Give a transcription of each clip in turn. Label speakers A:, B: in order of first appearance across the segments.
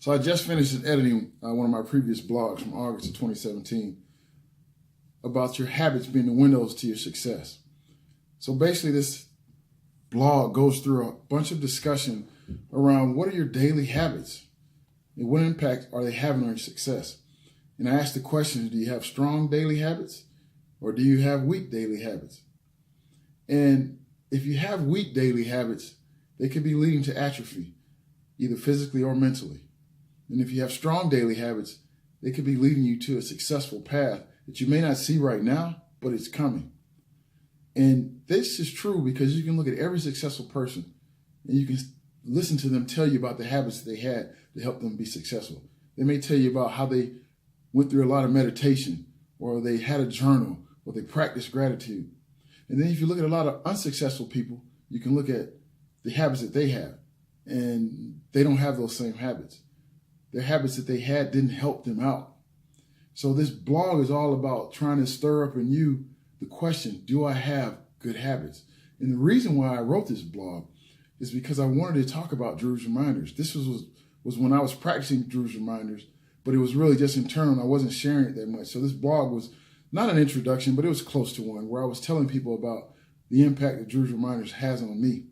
A: So I just finished editing one of my previous blogs from August of 2017 about your habits being the windows to your success. So basically this blog goes through a bunch of discussion around what are your daily habits and what impact are they having on your success. And I asked the question, do you have strong daily habits or do you have weak daily habits? And if you have weak daily habits, they could be leading to atrophy, either physically or mentally. And if you have strong daily habits, they could be leading you to a successful path that you may not see right now, but it's coming. And this is true because you can look at every successful person and you can listen to them tell you about the habits that they had to help them be successful. They may tell you about how they went through a lot of meditation, or they had a journal, or they practiced gratitude. And then if you look at a lot of unsuccessful people, you can look at the habits that they have, and they don't have those same habits. Their habits that they had didn't help them out. So this blog is all about trying to stir up in you the question, do I have good habits? And the reason why I wrote this blog is because I wanted to talk about Drew's Reminders. This was when I was practicing Drew's Reminders, but it was really just internal. I wasn't sharing it that much. So this blog was not an introduction, but it was close to one, where I was telling people about the impact that Drew's Reminders has on me.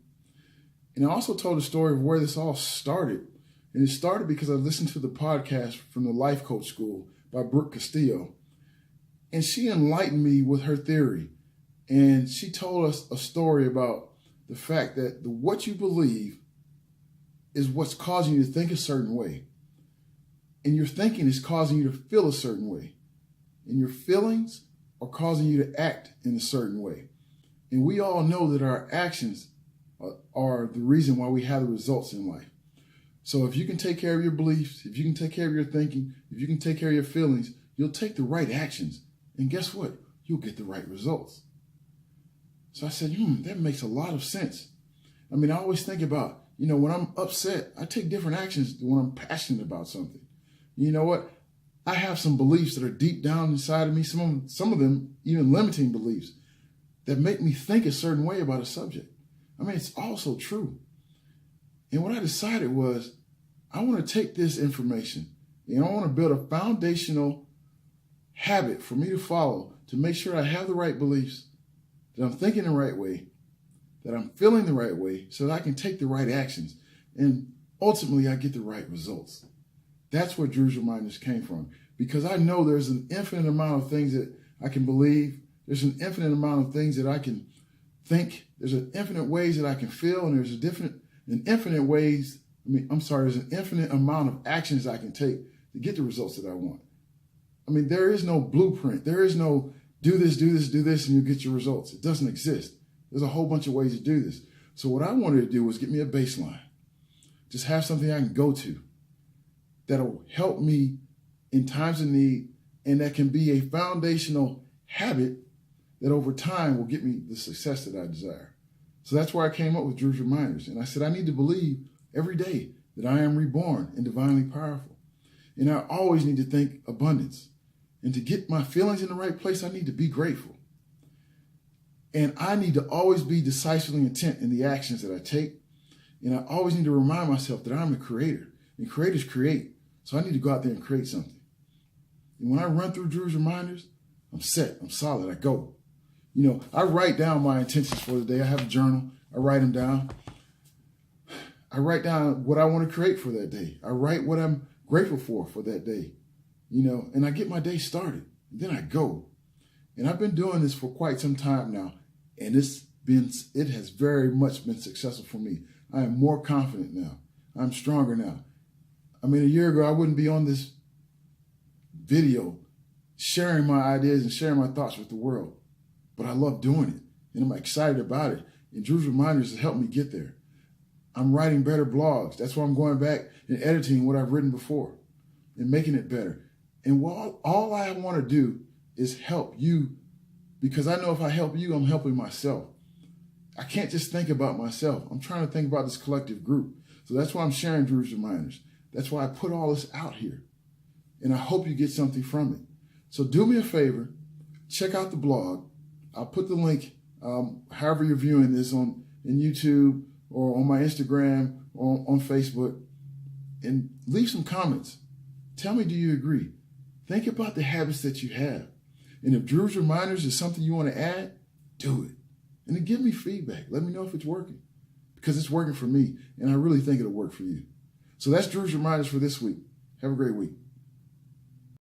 A: And I also told the story of where this all started. And it started because I listened to the podcast from the Life Coach School by Brooke Castillo. And she enlightened me with her theory. And she told us a story about the fact that what you believe is what's causing you to think a certain way. And your thinking is causing you to feel a certain way. And your feelings are causing you to act in a certain way. And we all know that our actions are the reason why we have the results in life. So if you can take care of your beliefs, if you can take care of your thinking, if you can take care of your feelings, you'll take the right actions. And guess what? You'll get the right results. So I said, that makes a lot of sense. I mean, I always think about, when I'm upset, I take different actions than when I'm passionate about something. You know what? I have some beliefs that are deep down inside of me, some of them even limiting beliefs that make me think a certain way about a subject. I mean, it's also true. And what I decided was I want to take this information and I want to build a foundational habit for me to follow to make sure I have the right beliefs, that I'm thinking the right way, that I'm feeling the right way so that I can take the right actions. And ultimately, I get the right results. That's where Drew's Reminders came from, because I know there's an infinite amount of things that I can believe. There's an infinite amount of things that I can think. There's an infinite ways that I can feel, and there's there's an infinite amount of actions I can take to get the results that I want. I mean, there is no blueprint. There is no do this, and you get your results. It doesn't exist. There's a whole bunch of ways to do this. So what I wanted to do was get me a baseline. Just have something I can go to that'll help me in times of need, and that can be a foundational habit that over time will get me the success that I desire. So that's where I came up with Drew's Reminders. And I said, I need to believe every day that I am reborn and divinely powerful. And I always need to think abundance. And to get my feelings in the right place, I need to be grateful. And I need to always be decisively intent in the actions that I take. And I always need to remind myself that I'm a creator. And creators create. So I need to go out there and create something. And when I run through Drew's Reminders, I'm set. I'm solid. I go. I write down my intentions for the day. I have a journal. I write them down. I write down what I want to create for that day. I write what I'm grateful for that day. And I get my day started. Then I go. And I've been doing this for quite some time now. And it has very much been successful for me. I am more confident now. I'm stronger now. I mean, a year ago, I wouldn't be on this video sharing my ideas and sharing my thoughts with the world. But I love doing it, and I'm excited about it. And Drew's Reminders has helped me get there. I'm writing better blogs. That's why I'm going back and editing what I've written before and making it better. And all I want to do is help you, because I know if I help you, I'm helping myself. I can't just think about myself. I'm trying to think about this collective group. So that's why I'm sharing Drew's Reminders. That's why I put all this out here. And I hope you get something from it. So do me a favor, check out the blog. I'll put the link, however you're viewing this in YouTube or on my Instagram or on Facebook. and leave some comments. Tell me, do you agree? Think about the habits that you have. And if Drew's Reminders is something you want to add, do it. And then give me feedback. Let me know if it's working. Because it's working for me, and I really think it'll work for you. So that's Drew's Reminders for this week. Have a great week.